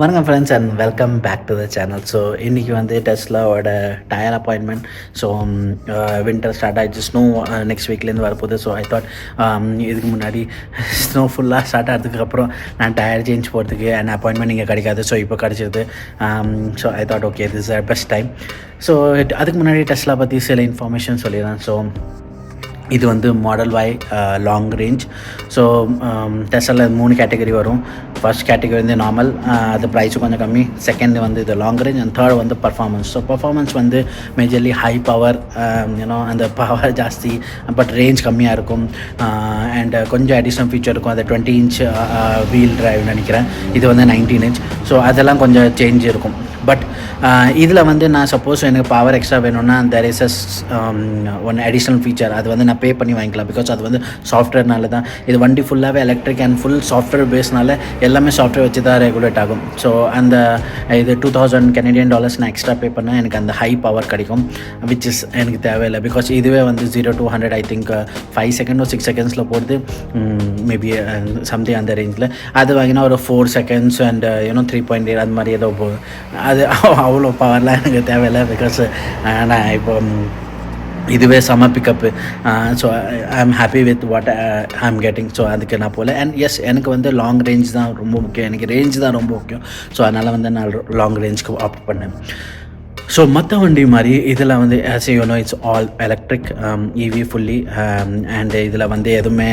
வணக்கம் friends and welcome back to the channel. So இன்றைக்கி வந்து டெஸ்லாவோட tyre appointment. So winter start ஆகிடுச்சு, ஸ்னோ நெக்ஸ்ட் வீக்லேருந்து வரப்போகுது. ஸோ ஐ தாட் இதுக்கு முன்னாடி ஸ்னோ ஃபுல்லாக ஸ்டார்ட் ஆகிறதுக்கப்புறம் நான் டயர் சேஞ்ச் போகிறதுக்கு அண்ட் அப்பாயின்மெண்ட் இங்கே கிடைக்காது. ஸோ இப்போ கிடச்சிது. So I thought okay this is best time. So அதுக்கு முன்னாடி டெஸ்லா பற்றி சில இன்ஃபர்மேஷன் சொல்லிடுறேன். ஸோ இது வந்து model Y long range. So டெஸ்லாவில் 3 கேட்டகரி வரும். ஃபர்ஸ்ட் கேட்டகரி வந்து நார்மல், அது ப்ரைஸும் கொஞ்சம் கம்மி. செகண்ட் வந்து இது லாங் ரேஞ்ச் அண்ட் தேர்ட் வந்து பர்ஃபார்மன்ஸ். ஸோ பர்ஃபார்மன்ஸ் வந்து மேஜர்லி ஹை பவர், அந்த பவர் ஜாஸ்தி பட் ரேஞ்ச் கம்மியாக இருக்கும். அண்ட் கொஞ்சம் அடிஷ்னல் ஃபீச்சர் இருக்கும். அது 20 இன்ச் வீல் டிரைவ் நினைக்கிறேன். இது வந்து 19 இன்ச். ஸோ அதெல்லாம் கொஞ்சம் சேஞ்ச் இருக்கும். பட் இதில் வந்து நான் சப்போஸ் எனக்கு பவர் எக்ஸ்ட்ரா வேணும்னா there is one additional feature. அது வந்து நான் பே பண்ணி வாங்கிக்கலாம். பிகாஸ் அது வந்து சாஃப்ட்வேர்னால தான். இது வண்டி ஃபுல்லாகவே எலக்ட்ரிக் அண்ட் ஃபுல் சாஃப்ட்வேர் பேஸ்னால எல்லாமே சாஃப்ட்வேர் வச்சு தான் ரெகுலேட் ஆகும். ஸோ அந்த இது $2000 நான் எக்ஸ்ட்ரா பே பண்ணால் எனக்கு அந்த ஹை பவர் கிடைக்கும், விச் இஸ் எனக்கு தேவையில்லை. பிகாஸ் இதுவே வந்து 0 to 100 ஐ திங்க் 5 செகண்ட் 6 செகண்ட்ஸில் போடுது, மேபி சம்திங் அந்த ரேஞ்சில். அது வாங்கினா ஒரு 4 செகண்ட்ஸ் அண்ட் 3.8 அது மாதிரி ஏதோ போகுது. அது அவ்வளோ பவர்லாம் எனக்கு தேவையில்லை. பிகாஸ் நான் இப்போ இதுவே செம pickup. So I am happy with what I ஆம் கெட்டிங். ஸோ அதுக்கு நான் போகல. அண்ட் எஸ், எனக்கு வந்து லாங் ரேஞ்ச் தான் ரொம்ப முக்கியம். எனக்கு ரேஞ்ச் தான் ரொம்ப முக்கியம். ஸோ அதனால் வந்து நான் லாங் ரேஞ்சுக்கு ஆப்ட் பண்ணேன். ஸோ மற்ற வண்டி மாதிரி இதில் வந்து as you know it's all electric EV fully. And இதில் வந்து எதுவுமே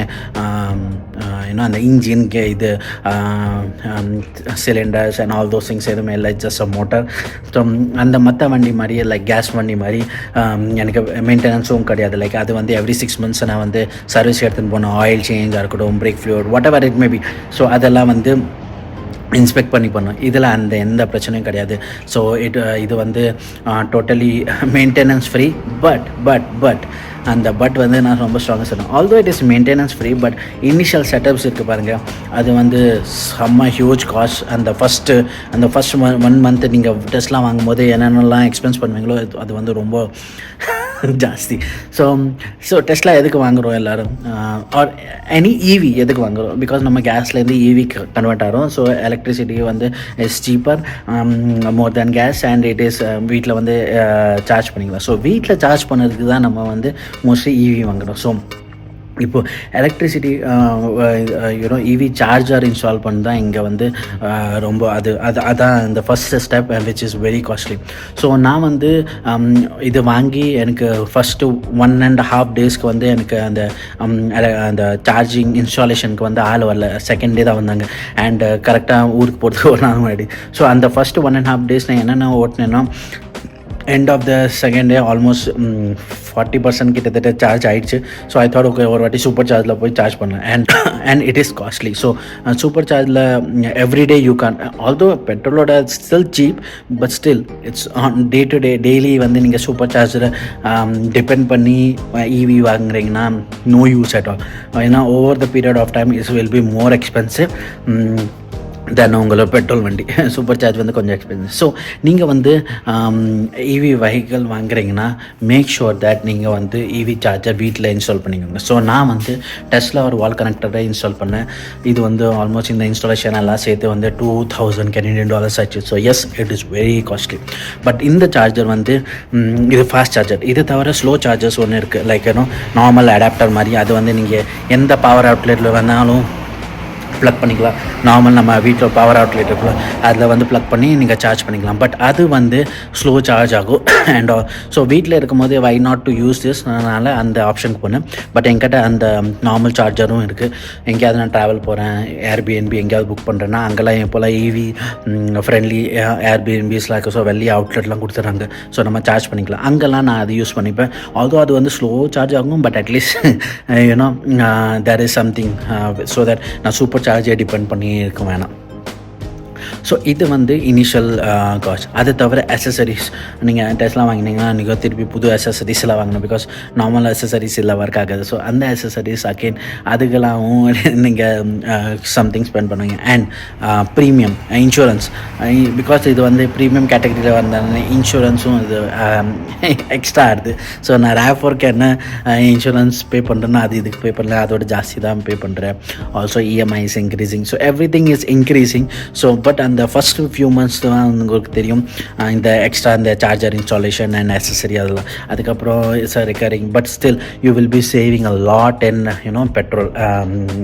அந்த இன்ஜின்க்கு இது cylinders and all those things எதுவுமே இல்லை. Just a motor. ஸோ அந்த மற்ற வண்டி மாதிரி லைக் கேஸ் வண்டி மாதிரி எனக்கு மெயின்டெனன்ஸும் கிடையாது. லைக் அது வந்து எவ்ரி 6 months நான் வந்து சர்வீஸ் எடுத்துன்னு போனேன். ஆயில் சேஞ்சாக இருக்கட்டும், break fluid, what ever it maybe. So அதெல்லாம் வந்து இன்ஸ்பெக்ட் பண்ணி பண்ணோம். இதில் அந்த எந்த பிரச்சனையும் கிடையாது. ஸோ இது வந்து டோட்டலி மெயின்டெனன்ஸ் ஃப்ரீ. பட் அந்த பட் வந்து நான் ரொம்ப ஸ்ட்ராங்காக சொல்லுவேன். Although it is maintenance free, but initial setups இருக்குது பாருங்கள், அது வந்து செம்ம ஹியூஜ் காஸ்ட். அந்த ஃபஸ்ட் 1 month நீங்கள் டெஸ்ட்லாம் வாங்கும்போது என்னென்னலாம் எக்ஸ்பென்ஸ் பண்ணுவீங்களோ அது வந்து ரொம்ப ஜாஸ்தி. ஸோ டெஸ்லா எதுக்கு வாங்குகிறோம் எல்லோரும், ஆர் எனி இவி எதுக்கு வாங்குகிறோம்? பிகாஸ் நம்ம கேஸ்லேருந்து இவி கன்வெர்ட் ஆகிறோம். ஸோ எலக்ட்ரிசிட்டி வந்து is cheaper more than gas and it is வீட்டில் வந்து சார்ஜ் பண்ணிக்கலாம். ஸோ வீட்டில் சார்ஜ் பண்ணுறதுக்கு தான் நம்ம வந்து மோஸ்ட்லி இவி வாங்குகிறோம். ஸோ இப்போது எலக்ட்ரிசிட்டி இவி சார்ஜர் இன்ஸ்டால் பண்ணி தான் இங்கே வந்து ரொம்ப அதான் இந்த first step which is very costly. So நான் வந்து இது வாங்கி எனக்கு ஃபஸ்ட்டு 1.5 daysக்கு வந்து எனக்கு அந்த சார்ஜிங் இன்ஸ்டாலேஷனுக்கு வந்து ஆள் வரல. செகண்ட் டே தான் வந்தாங்க. அண்ட் கரெக்டாக ஊருக்கு போகிறதுக்கு ஒரு நாள் முன்னாடி. ஸோ அந்த ஃபஸ்ட்டு 1.5 days நான் என்னென்ன ஓட்டினேன்னா, end of the second day almost 40% கிட்டத்தட்ட சார்ஜ் ஆகிடுச்சு. ஸோ ஐ தாட் ஓகே ஒரு வாட்டி சூப்பர் சார்ஜில் போய் சார்ஜ் பண்ணேன். And it is costly. So super சார்ஜில் எவ்ரிடே யூ கேன், ஆல்தோ பெட்ரோலோட still cheap, but still it's on day to day daily வந்து நீங்கள் சூப்பர் சார்ஜரை டிபெண்ட் பண்ணி இவி வாங்குறீங்கன்னா நோ யூஸ் அட் ஆல். ஏன்னா over the period of time is will be more expensive then உங்களோட petrol வண்டி. Super charge வந்து கொஞ்சம் எக்ஸ்பென்சிவ். ஸோ நீங்கள் வந்து இவி வெஹிக்கிள் வாங்குறீங்கன்னா மேக் ஷுர் தட் நீங்கள் வந்து இவி சார்ஜர் வீட்டில் இன்ஸ்டால் பண்ணிக்கோங்க. ஸோ நான் வந்து டெஸ்லா ஒரு வால் கனெக்டரை இன்ஸ்டால் பண்ணேன். இது வந்து ஆல்மோஸ்ட் இந்த இன்ஸ்டாலேஷன் எல்லாம் சேர்த்து வந்து $2000 ஆச்சு. So yes, it is very costly. But இந்த சார்ஜர் வந்து இது ஃபாஸ்ட் சார்ஜர். இது தவிர ஸ்லோ சார்ஜர்ஸ் ஒன்று இருக்குது, லைக் நார்மல் அடாப்டர் மாதிரி. அது வந்து நீங்கள் எந்த பவர் அவுட்லெட்டில் வேணாலும் ப்ளக் பண்ணிக்கலாம். நார்மல் நம்ம வீட்டில் பவர் அவுட்லெட் இருக்குல்ல, அதில் வந்து ப்ளக் பண்ணி நீங்கள் சார்ஜ் பண்ணிக்கலாம். பட் அது வந்து ஸ்லோ சார்ஜ் ஆகும். அண்ட் ஸோ வீட்டில் இருக்கும்போது why not to use this, அதனால் அந்த ஆப்ஷனுக்கு போனேன். பட் என்கிட்ட அந்த நார்மல் சார்ஜரும் இருக்குது. எங்கேயாவது நான் ட்ராவல் போகிறேன், ஏர்பிஎன்பி எங்கேயாவது புக் பண்ணுறேன்னா அங்கெல்லாம் எப்போல்லாம் இவி ஃப்ரெண்ட்லி ஏர்பிஎன்பிஸ்லாம் இருக்குது. ஸோ வெளியே அவுட்லெட்லாம் கொடுத்துட்றாங்க. ஸோ நம்ம சார்ஜ் பண்ணிக்கலாம். அங்கெல்லாம் நான் அது யூஸ் பண்ணிப்பேன். ஆல்தோ அது வந்து ஸ்லோ சார்ஜ் ஆகும், but at least there is something so that நான் சூப்பர் சார்ஜை டிபெண்ட் பண்ணி இருக்க வேணாம். ஸோ இது வந்து இனிஷியல் காஸ்ட். அது தவிர அசசரிஸ், நீங்கள் டெஸ்லா வாங்கினீங்கன்னா நீங்கள் திருப்பி புது அசசரிஸ் எல்லாம் வாங்கணும். பிகாஸ் நார்மல் அசசரிஸ் எல்லாம் ஒர்க் ஆகாது. ஸோ அந்த அசசரிஸ் அகெயின் அதுக்கெல்லாம் நீங்கள் சம்திங் ஸ்பெண்ட் பண்ணுவீங்க. அண்ட் ப்ரீமியம் இன்சூரன்ஸ், பிகாஸ் இது வந்து ப்ரீமியம் கேட்டகரியில் வந்தாங்க. இன்சூரன்ஸும் இது எக்ஸ்ட்ரா ஆகுது. ஸோ நான் RAV4க்கு என்ன இன்சூரன்ஸ் பே பண்ணுறேன்னா அது இதுக்கு பே பண்ணல, அதோட ஜாஸ்தி தான் பே பண்ணுறேன். Also EMI is increasing. So every thing is increasing. So but அந்த இந்த ஃபஸ்ட்டு ஃபியூ மந்த்ஸ் தான் உங்களுக்கு தெரியும் இந்த எக்ஸ்ட்ரா இந்த சார்ஜர் இன்ஸ்டாலேஷன் அண்ட் நெசசரி அதெல்லாம். அதுக்கப்புறம் it's recurring, but still you will be saving a lot in petrol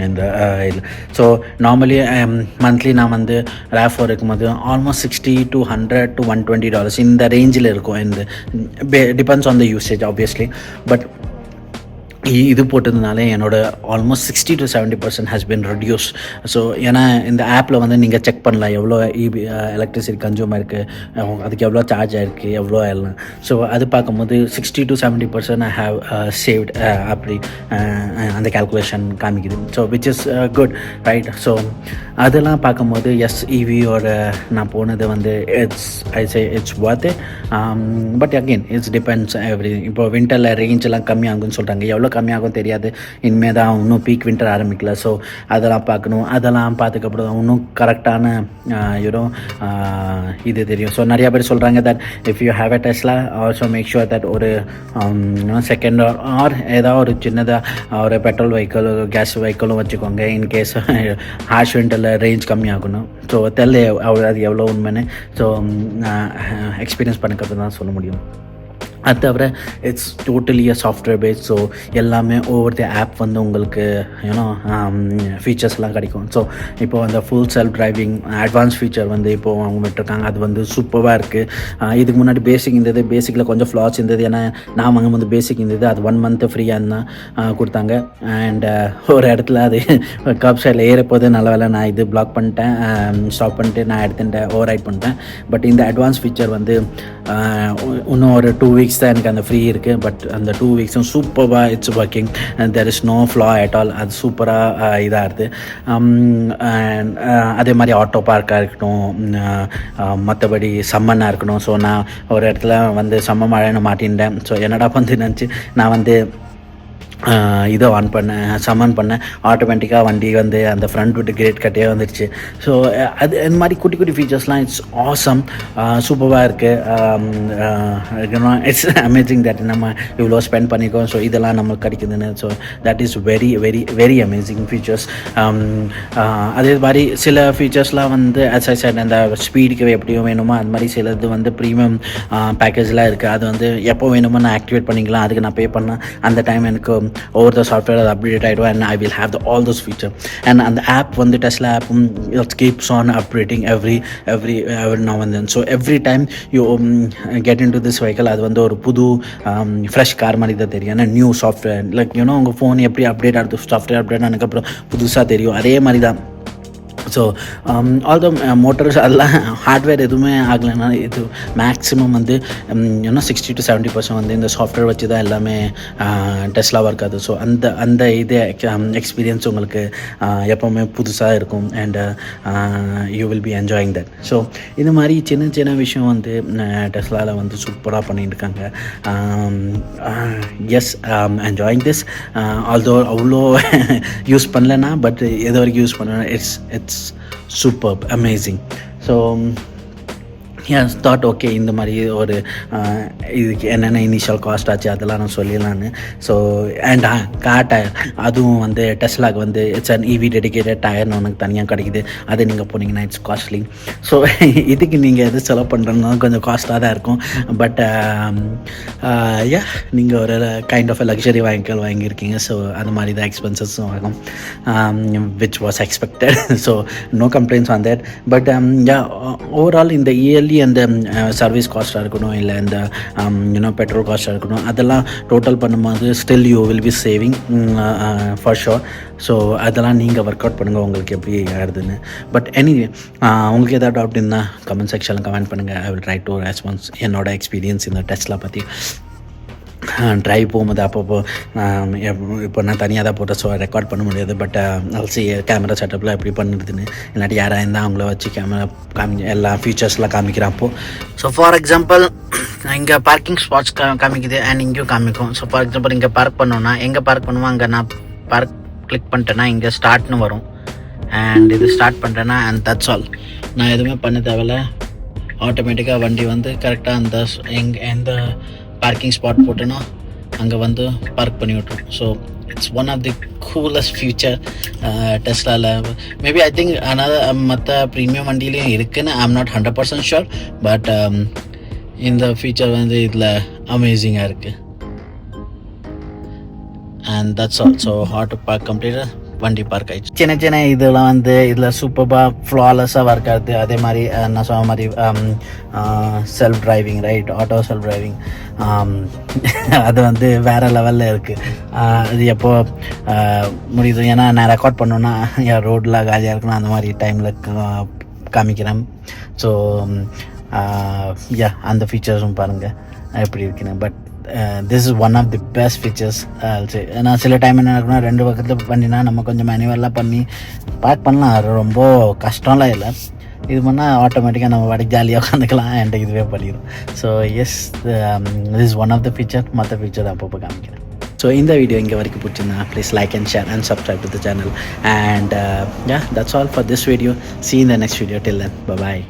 இந்த ஸோ நார்மலி மந்த்லி நான் வந்து RAV4 இருக்கும்போது ஆல்மோஸ்ட் $60 to $100 to $120 இந்த ரேஞ்சில் இருக்கும். இந்த depends on the usage obviously. But இது போட்டதுனால என்னோட almost 60 to 70% has been reduce. So ஏன்னா இந்த ஆப்பில் வந்து நீங்கள் செக் பண்ணலாம் எவ்வளோ எலக்ட்ரிசிட்டி கன்சூம் இருக்குது, அதுக்கு எவ்வளோ சார்ஜ் ஆகிருக்கு, எவ்வளோ எல்லாம். ஸோ அது பார்க்கும்போது 60 to 70% ஐ ஹாவ் சேவ்ட் அப்படி அந்த கேல்குலேஷன் காமிக்குது. So which is good, right? So அதெல்லாம் பார்க்கும்போது இவியோட நான் போனது வந்து it's worth it. But again it's depends every. இப்போ வின்டரில் ரேஞ்செல்லாம் கம்மியாகும்னு சொல்கிறாங்க. எவ்வளோ கம்மியாகும் தெரியாது, இனிமேல் தான் இன்னும் பீக் வின்டர் ஆரம்பிக்கல. ஸோ அதெல்லாம் பார்க்கணும். அதெல்லாம் பார்த்துக்கப்புறம் இன்னும் கரெக்டான இது தெரியும். ஸோ நிறையா பேர் சொல்கிறாங்க that if you have a Tesla also make sure that ஒரு செகண்ட் ஆர் ஏதாவது ஒரு சின்னதாக ஒரு பெட்ரோல் வெஹிக்கிள் கேஸ் வெஹிக்கிளும் வச்சுக்கோங்க இன்கேஸ் ஹார்ஷ் வின்டரில் ரேஞ்ச் கம்மியாகணும். ஸோ தெரியல அது எவ்வளோ உண்மைன்னு. ஸோ எக்ஸ்பீரியன்ஸ் பண்ணக்கப்புறம் தான் சொல்ல முடியும். அது தவிர it's totally a software base. So எல்லாமே ஓவர் தி ஆப் வந்து உங்களுக்கு ஃபீச்சர்ஸ்லாம் கிடைக்கும். ஸோ இப்போது அந்த full self driving advance feature வந்து இப்போது அவங்க விட்டுருக்காங்க. அது வந்து சூப்பராக இருக்குது. இதுக்கு முன்னாடி பேசிக் இருந்தது, பேசிக்கில் கொஞ்சம் ஃப்ளாஸ் இருந்தது. ஏன்னா நான் வாங்கும் போது பேசிக் இருந்தது, அது 1 month ஃப்ரீயாக தான் கொடுத்தாங்க. அண்ட் ஒரு இடத்துல அது கப் சைடில் ஏறப்போது நல்ல வேலை நான் இது பிளாக் பண்ணிட்டேன், ஸ்டாப் பண்ணிட்டு நான் எடுத்துட்டேன், ஓவர் ரைட் பண்ணிட்டேன். பட் இந்த அட்வான்ஸ் ஃபீச்சர் வந்து இன்னும் ஒரு 2 weeks தான் எனக்கு அந்த ஃப்ரீ இருக்குது. பட் அந்த 2 weeksம் சூப்பராக it's working and there is no flaw at all. அது சூப்பராக இதாக இருக்குது. அதே மாதிரி ஆட்டோ பார்க்காக இருக்கட்டும், மற்றபடி சம்மனாக இருக்கணும். ஸோ நான் ஒரு இடத்துல வந்து செம்ம மழைன்னு மாட்டின்ட்டேன். ஸோ என்னடா வந்து நினச்சி நான் வந்து இதை ஆன் பண்ணேன், சம்மன் பண்ணேன். ஆட்டோமேட்டிக்காக வண்டி வந்து அந்த ஃப்ரண்ட் விட்டு கிரேட் கட்டே வந்துடுச்சு. ஸோ அது இந்த மாதிரி குட்டி குட்டி ஃபீச்சர்ஸ்லாம் இட்ஸ் ஆசம், சூப்பராக இருக்குது. இட்ஸ் அமேசிங் தட் நம்ம இவ்வளோ ஸ்பெண்ட் பண்ணியிருக்கோம். ஸோ இதெல்லாம் நம்மளுக்கு கிடைக்குதுன்னு. So that is very very very amazing features. அதே மாதிரி சில ஃபீச்சர்ஸ்லாம் வந்து as I said அந்த ஸ்பீடுக்கு எப்படியும் வேணுமோ அது மாதிரி சிலது வந்து ப்ரீமியம் பேக்கேஜ்லாம் இருக்குது. அது வந்து எப்போ வேணுமோ நான் ஆக்டிவேட் பண்ணிக்கலாம். அதுக்கு நான் பே பண்ணேன். அந்த டைம் எனக்கு ஓவர் த சாஃப்ட்வேர் அது அப்டேட் ஆகிடும் and I will have all those feature. And அந்த ஆப் வந்து டெஸ்லா ஆப்பும் it keeps on updating every now and then. So every time you get into this vehicle அது வந்து ஒரு புது fresh car மாதிரி தான் தெரியும். ஏன்னா நியூ சாஃப்ட்வேர் லைக் உங்கள் ஃபோன் எப்படி அப்டேட் ஆகுது, சாஃப்ட்வேர் அப்டேட் ஆனதுக்கப்புறம் புதுசாக தெரியும். அதே மாதிரி தான். ஸோ ஆல் த மோட்டர்ஸ் அதெல்லாம் ஹார்ட்வேர் எதுவுமே ஆகலைன்னா இது மேக்ஸிமம் வந்து 60 to 70% வந்து இந்த சாஃப்ட்வேர் வச்சு தான் எல்லாமே டெஸ்லாவாக இருக்காது. ஸோ அந்த இதே எக்ஸ்பீரியன்ஸ் உங்களுக்கு எப்போவுமே புதுசாக இருக்கும் and you will B enjoying that. So இது மாதிரி சின்ன சின்ன விஷயம் வந்து டெஸ்லாவில் வந்து சூப்பராக பண்ணிட்டு இருக்காங்க. Yes enjoying this. ஆல்தோ அவ்வளோ யூஸ் பண்ணலன்னா பட் எது வரைக்கும் யூஸ் பண்ணேன் it's superb, amazing. So thought okay இந்த மாதிரி ஒரு இதுக்கு என்னென்ன இனிஷியல் காஸ்ட் ஆச்சு அதெல்லாம் நான் சொல்லிடலான்னு. ஸோ அண்ட் கார் டயர் அதுவும் வந்து டெஸ்லாக்கு வந்து இட்ஸ் அன் இவி டெடிக்கேட்டட் டயர்னு உனக்கு தனியாக கிடைக்குது. அது நீங்கள் போனீங்கன்னா இட்ஸ் காஸ்ட்லி. ஸோ இதுக்கு நீங்கள் எது செலவு பண்ணுறதுனா கொஞ்சம் காஸ்ட்டாக தான் இருக்கும். பட் நீங்கள் ஒரு கைண்ட் ஆஃப் லக்ஸரி வெஹிக்கிள் வாங்கியிருக்கீங்க. ஸோ அது மாதிரி தான் எக்ஸ்பென்சஸும் ஆகும் which was expected. So no complaints on that. But overall இந்த இயர்லி அந்த சர்வீஸ் காஸ்ட்டாக இருக்கணும் இல்லை இந்த பெட்ரோல் காஸ்ட்டாக இருக்கணும் அதெல்லாம் டோட்டல் பண்ணும்போது still you will be saving for sure. So அதெல்லாம் நீங்கள் ஒர்க் அவுட் பண்ணுங்கள் உங்களுக்கு எப்படி ஆகுதுன்னு. பட் எனிவே உங்களுக்கு ஏதாவது டவுட் இருந்தால் கமெண்ட் செக்ஷனில் கமெண்ட் பண்ணுங்கள். I will try to response என்னோட எக்ஸ்பீரியன்ஸ் இந்த டெஸ்லா பற்றி. ட்ரைவ் போகும்போது அப்பப்போ இப்போ நான் தனியாக தான் போட்டேன். ஸோ ரெக்கார்ட் பண்ண முடியாது. பட் ஆல்சி கேமரா செட்டப்பில் எப்படி பண்ணுறதுன்னு இல்லாட்டி யாராக இருந்தால் அவங்கள வச்சு கேமரா எல்லா ஃபீச்சர்ஸ்லாம் காமிக்கிறேன் அப்போது. ஸோ ஃபார் எக்ஸாம்பிள் இங்கே பார்க்கிங் ஸ்பாட்ஸ் காமிக்குது அண்ட் இங்கேயும் காமிக்கும். ஸோ ஃபார் எக்ஸாம்பிள் இங்கே பார்க் பண்ணோன்னா எங்கே பார்க் பண்ணுவோம் அங்கே நான் பார்க் கிளிக் பண்ணிட்டேன்னா இங்கே ஸ்டார்ட்னு வரும். அண்ட் இது ஸ்டார்ட் பண்ணிட்டேன்னா அண்ட் தட்ஸ் ஆல். நான் எதுவுமே பண்ண தேவையில்ல. ஆட்டோமேட்டிக்காக வண்டி வந்து கரெக்டாக அந்த எந்த பார்க்கிங் ஸ்பாட் போட்டேனோ அங்கே வந்து பார்க் பண்ணி விட்ரும். So it's one of the coolest future டெஸ்லாவில். மேபி ஐ திங்க் ஆனால் மற்ற ப்ரீமியம் வண்டியிலையும் இருக்குதுன்னு I am not 100% sure. But இந்த ஃபீச்சர் வந்து இதில் அமேசிங்காக இருக்குது. And that's also hard to park கம்ப்ளீட்டாக வண்டி பார்க் ஆகிடுச்சு. சின்ன சின்ன இதெல்லாம் வந்து இதில் சூப்பராக ஃப்ளாலெஸ்ஸாக ஒர்க் ஆகுது. அதே மாதிரி நான் சொன்ன மாதிரி self driving, right, auto self driving, அது வந்து வேறு லெவலில் இருக்குது. அது எப்போ முடியுது, ஏன்னா நான் ரெக்கார்ட் பண்ணோன்னா என் ரோட்டில் காலியாக இருக்கணும், அந்த மாதிரி டைமில் காமிக்கிறேன். ஸோ அந்த ஃபீச்சர்ஸும் பாருங்கள் எப்படி இருக்குன்னு. But this is one of the best features. ஏன்னா சில டைம் என்ன இருக்குன்னா, 2 பக்கத்தில் பண்ணினா நம்ம கொஞ்சம் மேனுவலாக பண்ணி பார்க் பண்ணலாம், அது ரொம்ப கஷ்டம்லாம் இல்லை. இது பண்ணால் ஆட்டோமேட்டிக்காக நம்ம வாடகை ஜாலியாக உட்காந்துக்கலாம், என்கிட்ட இதுவே பண்ணிடும். So yes, this is one of the feature. மற்ற ஃபீச்சர் அப்பப்போ காமிக்கிறேன். ஸோ இந்த வீடியோ இங்கே வரைக்கும் பிடிச்சிருந்தா please like and share and subscribe to the channel. And that's all for this video. See you in the next video. Till then, bye bye.